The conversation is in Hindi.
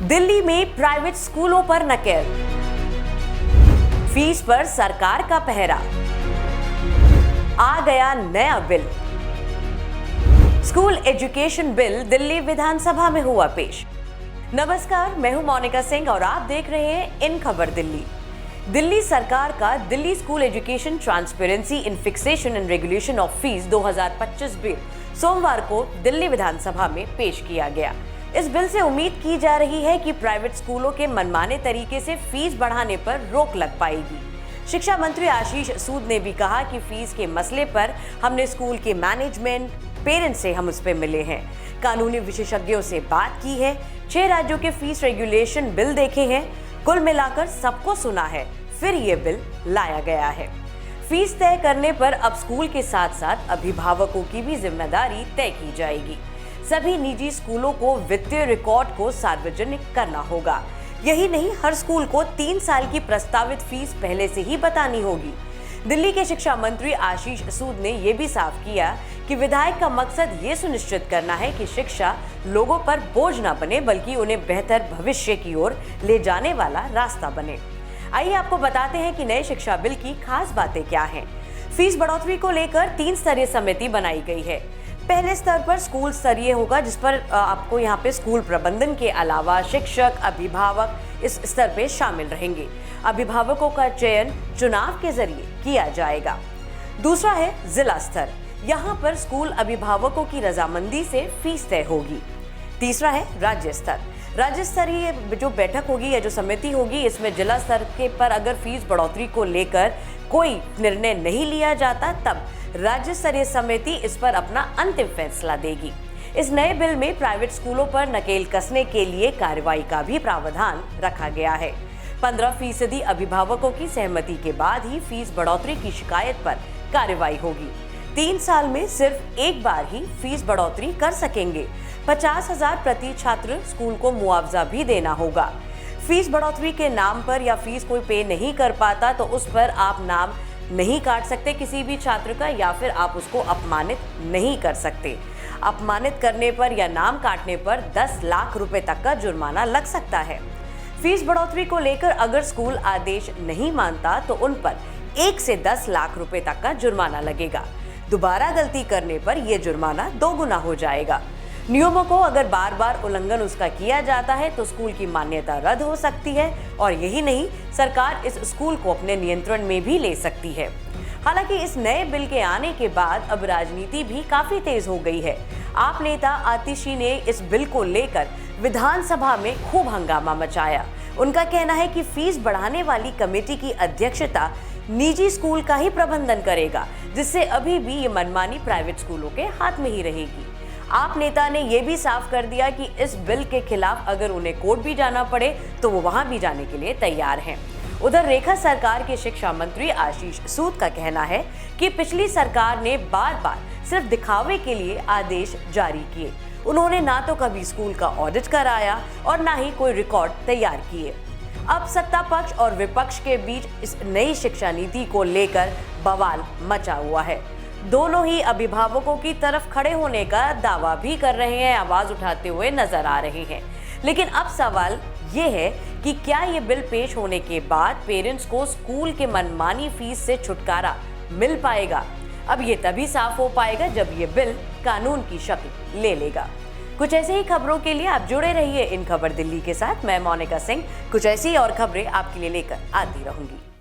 दिल्ली में प्राइवेट स्कूलों पर नकेल, फीस पर सरकार का पहरा, आ गया नया बिल। स्कूल एजुकेशन बिल दिल्ली विधानसभा में हुआ पेश। नमस्कार, मैं हूं मोनिका सिंह और आप देख रहे हैं इन खबर दिल्ली। दिल्ली सरकार का Delhi school education transparency in fixation and regulation of fees 2025 bill सोमवार को दिल्ली विधानसभा में पेश किया गया। इस बिल से उम्मीद की जा रही है कि प्राइवेट स्कूलों के मनमाने तरीके से फीस बढ़ाने पर रोक लग पाएगी। शिक्षा मंत्री आशीष सूद ने भी कहा कि फीस के मसले पर हमने स्कूल के मैनेजमेंट, पेरेंट्स से हम उस पर मिले हैं, कानूनी विशेषज्ञों से बात की है, 6 राज्यों के फीस रेगुलेशन बिल देखे हैं, कुल मिलाकर सबको सुना है, फिर ये बिल लाया गया है। फीस तय करने पर अब स्कूल के साथ साथ अभिभावकों की भी जिम्मेदारी तय की जाएगी। सभी निजी स्कूलों को वित्तीय रिकॉर्ड को सार्वजनिक करना होगा। यही नहीं, हर स्कूल को 3 साल की प्रस्तावित फीस पहले से ही बतानी होगी। दिल्ली के शिक्षा मंत्री आशीष सूद ने यह भी साफ किया कि विधायक का मकसद ये सुनिश्चित करना है कि शिक्षा लोगों पर बोझ न बने, बल्कि उन्हें बेहतर भविष्य की ओर ले जाने वाला रास्ता बने। आइए आपको बताते हैं कि नए शिक्षा बिल की खास बातें क्या हैं। फीस बढ़ोतरी को लेकर 3 स्तरीय समिति बनाई गई है। पहले स्तर पर स्कूल स्तरीय होगा, जिस पर आपको यहाँ पे स्कूल प्रबंधन के अलावा शिक्षक, अभिभावक इस स्तर पे शामिल रहेंगे। अभिभावकों का चयन चुनाव के जरिए किया जाएगा। दूसरा है जिला स्तर, यहाँ पर स्कूल अभिभावकों की रजामंदी से फीस तय होगी। तीसरा है राज्य स्तर, राज्य स्तरीय जो बैठक होगी या जो समिति होगी, इसमें जिला स्तर के पर अगर फीस बढ़ोतरी को लेकर कोई निर्णय नहीं लिया जाता, तब राज्य स्तरीय समिति इस पर अपना अंतिम फैसला देगी। इस नए बिल में प्राइवेट स्कूलों पर नकेल कसने के लिए कार्रवाई का भी प्रावधान रखा गया है। 15% अभिभावकों की सहमति के बाद ही फीस बढ़ोतरी की शिकायत पर कार्रवाई होगी। 3 साल में सिर्फ एक बार ही फीस बढ़ोतरी कर सकेंगे। 50,000 प्रति छात्र स्कूल को मुआवजा भी देना होगा। फीस बढ़ोतरी के नाम पर या फीस कोई पे नहीं कर पाता तो उस पर आप नाम नहीं काट सकते किसी भी छात्र का, या फिर आप उसको अपमानित नहीं कर सकते। अपमानित करने पर या नाम काटने पर 10 लाख रुपए तक का जुर्माना लग सकता है। फीस बढ़ोतरी को लेकर अगर स्कूल आदेश नहीं मानता तो उन पर 1 से 10 लाख रुपए तक का जुर्माना लगेगा। दोबारा गलती करने पर यह जुर्माना 2 गुना हो जाएगा। नियमों को अगर बार बार उल्लंघन उसका किया जाता है तो स्कूल की मान्यता रद्द हो सकती है, और यही नहीं, सरकार इस स्कूल को अपने नियंत्रण में भी ले सकती है। हालांकि इस नए बिल के आने के बाद अब राजनीति भी काफी तेज हो गई है। आप नेता आतिशी ने इस बिल को लेकर विधानसभा में खूब हंगामा मचाया। उनका कहना है कि फीस बढ़ाने वाली कमेटी की अध्यक्षता निजी स्कूल का ही प्रबंधन करेगा, जिससे अभी भी ये मनमानी प्राइवेट स्कूलों के हाथ में ही रहेगी। आप नेता ने यह भी साफ कर दिया कि इस बिल के खिलाफ अगर उन्हें कोर्ट भी जाना पड़े तो वो वहां भी जाने के लिए तैयार हैं। उधर रेखा सरकार के शिक्षा मंत्री आशीष सूद का कहना है कि पिछली सरकार ने बार बार सिर्फ दिखावे के लिए आदेश जारी किए। उन्होंने ना तो कभी स्कूल का ऑडिट कराया और ना ही कोई रिकॉर्ड तैयार किए। अब सत्ता पक्ष और विपक्ष के बीच इस नई शिक्षा नीति को लेकर बवाल मचा हुआ है। दोनों ही अभिभावकों की तरफ खड़े होने का दावा भी कर रहे हैं, आवाज उठाते हुए नजर आ रहे हैं। लेकिन अब सवाल ये है कि क्या ये बिल पेश होने के बाद पेरेंट्स को स्कूल के मनमानी फीस से छुटकारा मिल पाएगा? अब ये तभी साफ हो पाएगा जब ये बिल कानून की शक्ल ले लेगा। कुछ ऐसे ही खबरों के लिए आप जुड़े रहिए इन खबर दिल्ली के साथ। मैं मोनिका सिंह कुछ ऐसी और खबरें आपके लिए लेकर आती रहूंगी।